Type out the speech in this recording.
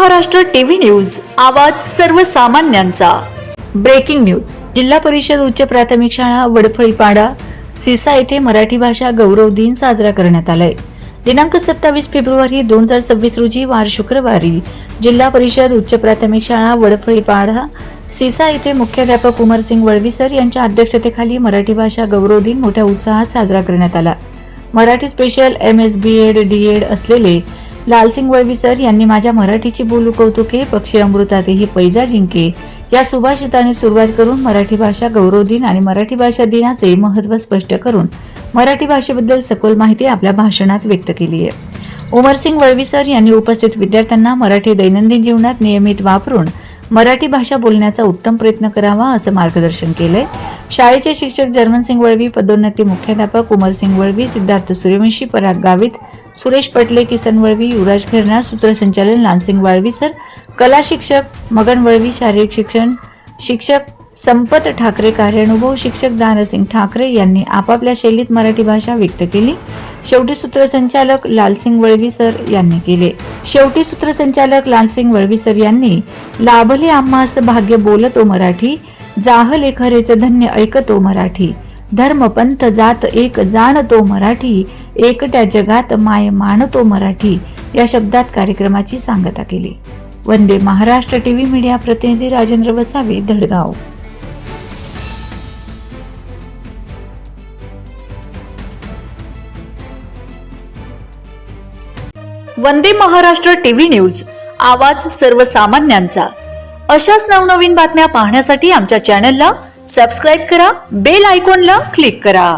Maharashtra TV news, आवाज सर्वसामान्यांचा। Breaking news. जिल्हा परिषद उच्च प्राथमिक शाळा वडफळीपाडा सिसा येथे मराठी भाषा गौरव दिन साजरा करण्यात आलाय। दिनांक 27 फेब्रुवारी 2026 रोजी वार शुक्रवारी जिल्हा परिषद उच्च प्राथमिक शाळा वडफळीपाडा सिसा येथे मुख्याध्यापक उमरसिंग वळवी सर यांच्या अध्यक्षतेखाली मराठी भाषा गौरव दिन मोठ्या उत्साहात साजरा करण्यात आला। Marathi special MS BEd DEd असलेले लालसिंग वळवी सर यांनी माझ्या मराठीची बोलू कौतुके पक्षी अमृतातेही पैजा जिंके या सुभाषिताने सुरुवात करून मराठी भाषा गौरव दिन आणि मराठी भाषा दिनाचे महत्त्व स्पष्ट करून मराठी भाषेबद्दल सखोल माहिती आपल्या भाषणात व्यक्त केली आहे। उमरसिंग वळवी सर यांनी उपस्थित विद्यार्थ्यांना मराठी दैनंदिन जीवनात नियमित वापरून मराठी भाषा बोलण्याचा उत्तम प्रयत्न करावा असं मार्गदर्शन केलंय। शाळेचे शिक्षक जर्मनसिंग वळवी, पदोन्नती मुख्याध्यापक उमरसिंग वळवी, सिद्धार्थ सूर्यवंशी, पराग गावित, सुरेश पटले, किसन वळवी, युवराज खैरनार, सूत्रसंचालन लालसिंग वळवी सर, कला शिक्षक मगन वळवी, शारीरिक शिक्षण शिक्षक संपत ठाकरे, कार्यानुभव शिक्षक दानसिंग ठाकरे यांनी आपापल्या शैलीत मराठी भाषा व्यक्त केली। शेवटी सूत्रसंचालक लालसिंग वळवी सर यांनी लाभले आम्हास भाग्य बोलतो मराठी, जाहले खरेच धन्य ऐकतो मराठी, धर्म पंथ जात एक जाणतो मराठी, एकट्या जगात माय मानतो मराठी या शब्दात कार्यक्रमाची सांगता केली। वंदे महाराष्ट्र टीव्ही मीडिया प्रतिनिधी राजेंद्र वसावे, धडगाव। वंदे महाराष्ट्र टीव्ही न्यूज, आवाज सर्वसामान्यांचा। अशाच नवनवीन बातम्या पाहण्यासाठी आमच्या चॅनलला सबस्क्राइब करा, बेल आयकॉनला क्लिक करा।